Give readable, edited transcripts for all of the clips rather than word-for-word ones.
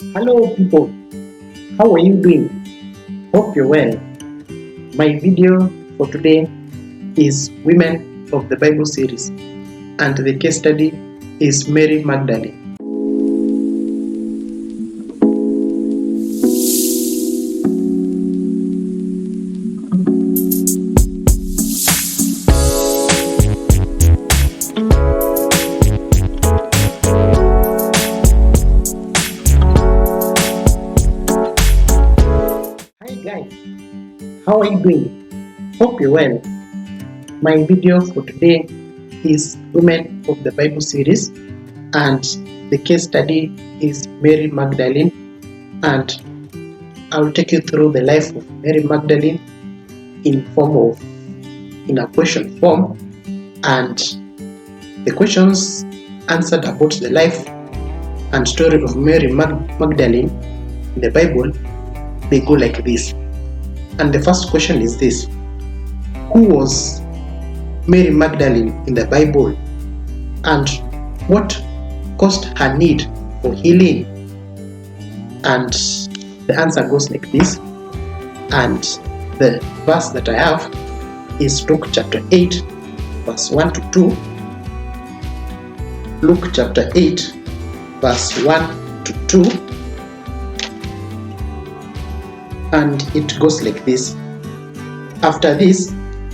Hello people, how are you doing? Hope you're well. My video for today is Women of the Bible series, and the case study is Mary Magdalene. Hi guys, how are you doing? Hope you're well. My video for today is Women of the Bible series, and the case study is Mary Magdalene, and I'll take you through the life of Mary Magdalene in a question form, and the questions answered about the life and story of Mary Magdalene in the Bible, they go like this. And the first question is this: who was Mary Magdalene in the Bible, and what caused her need for healing? And the answer goes like this. And the verse that I have is Luke chapter 8 verse 1 to 2. Luke chapter 8 verse 1 to 2. And it goes like this. After this,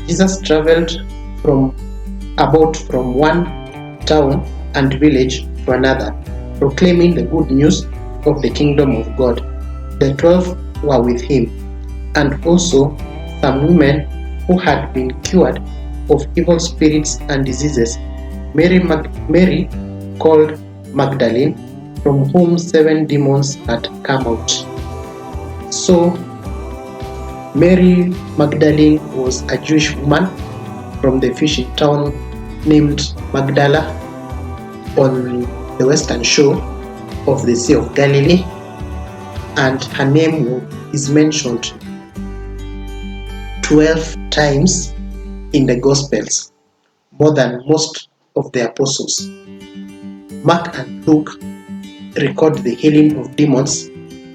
Jesus traveled from one town and village to another, proclaiming the good news of the kingdom of God. The 12 were with him, and also some women who had been cured of evil spirits and diseases. Mary called Magdalene, from whom 7 demons had come out. So Mary Magdalene was a Jewish woman from the fishing town named Magdala on the western shore of the Sea of Galilee, and her name is mentioned 12 times in the Gospels, more than most of the apostles. Mark and Luke record the healing of demons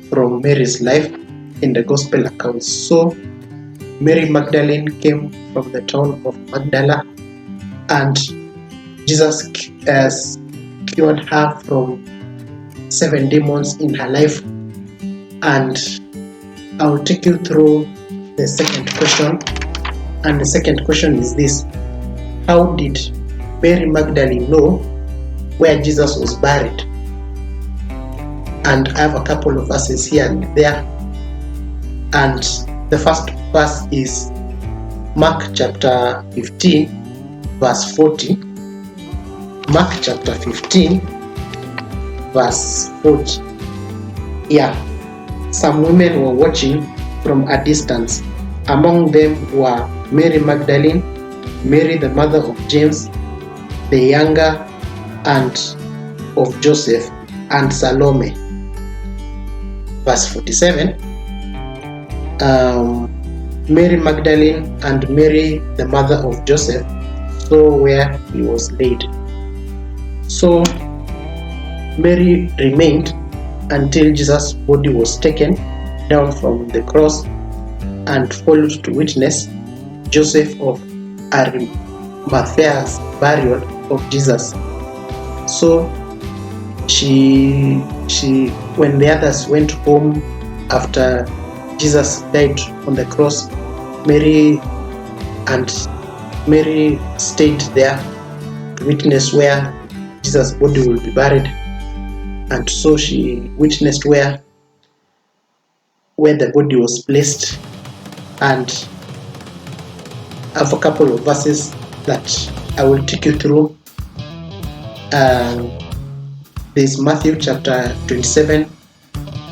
from Mary's life in the Gospel accounts. So Mary Magdalene came from the town of Magdala, and Jesus cured her from 7 demons in her life. And I will take you through the second question. And the second question is this: how did Mary Magdalene know where Jesus was buried? And I have a couple of verses here and there. And the first verse is Mark chapter 15 verse 40. Mark chapter 15 verse 40. Yeah, some women were watching from a distance. Among them were Mary Magdalene, Mary the mother of James the younger, and of Joseph, and Salome. Verse 47. Mary Magdalene and Mary the mother of Joseph saw where he was laid. So Mary remained until Jesus' body was taken down from the cross, and followed to witness Joseph of Arimathea's burial of Jesus. So when the others went home after Jesus died on the cross, Mary stayed there to witness where Jesus' body will be buried. And so she witnessed where the body was placed. And I have a couple of verses that I will take you through. There's Matthew chapter 27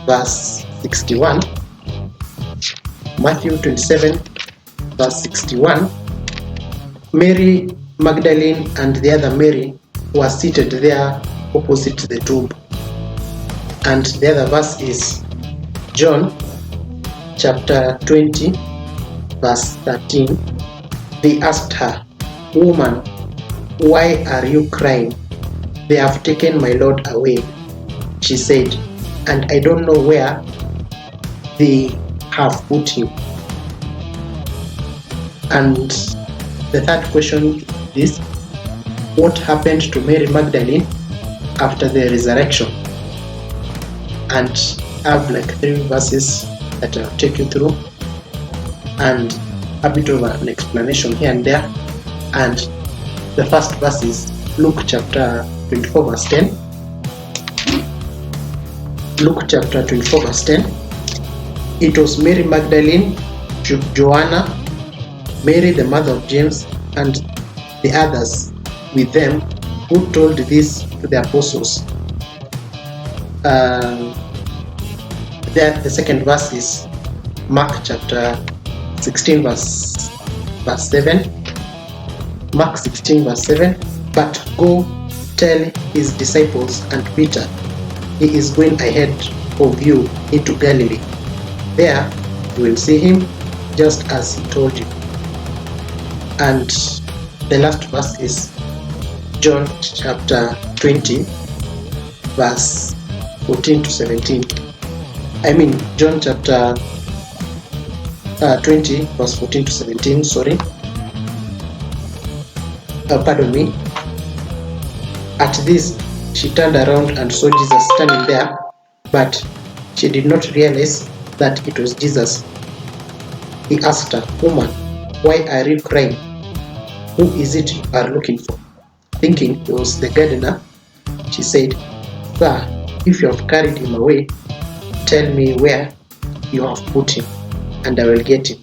verse 61. Matthew 27 verse 61. Mary Magdalene and the other Mary were seated there opposite the tomb. And the other verse is John chapter 20 verse 13. They asked her, "Woman, why are you crying? They have taken my Lord away." She said, and I don't know where they have put him. And the third question is, what happened to Mary Magdalene after the resurrection? And I have like 3 verses that I'll take you through, and a bit of an explanation here and there. And the first verse is Luke chapter 24 verse 10. Luke chapter 24 verse 10. It was Mary Magdalene, Joanna, Mary the mother of James, and the others with them who told this to the apostles. The second verse is Mark chapter 16 verse 7. Mark 16 verse 7. But go tell his disciples and Peter, he is going ahead of you into Galilee. There you will see him just as he told you. And the last verse is John chapter 20 verse 14 to 17. John chapter 20 verse 14 to 17, sorry. Pardon me. At this, she turned around and saw Jesus standing there, but she did not realize that it was Jesus. He asked her, "Woman, why are you crying? Who is it you are looking for?" Thinking it was the gardener, she said, "Sir, if you have carried him away, tell me where you have put him, and I will get him."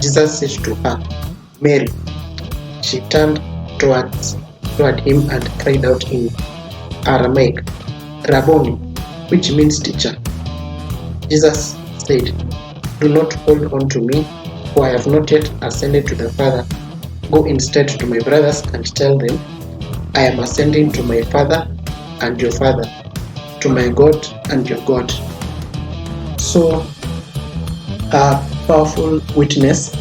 Jesus said to her, "Mary." She turned toward him and cried out in Aramaic, "Rabboni," which means teacher. Jesus said, "Do not hold on to me, for I have not yet ascended to the Father. Go instead to my brothers and tell them, I am ascending to my Father and your Father, to my God and your God." So, a powerful witness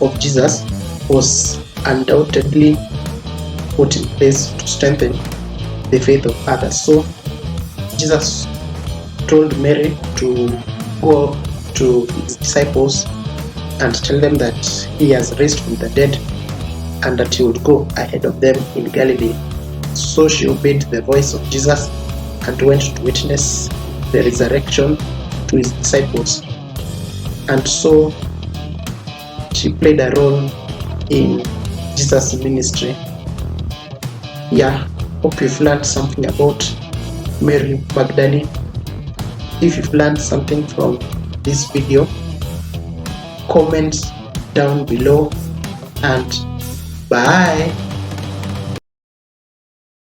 of Jesus was undoubtedly put in place to strengthen the faith of others. So, Jesus told Mary to go to his disciples and tell them that he has raised from the dead and that he would go ahead of them in Galilee. So she obeyed the voice of Jesus and went to witness the resurrection to his disciples. And so she played a role in Jesus' ministry. Hope you've learned something about Mary Magdalene. If you've learned something from this video, comment down below, and bye.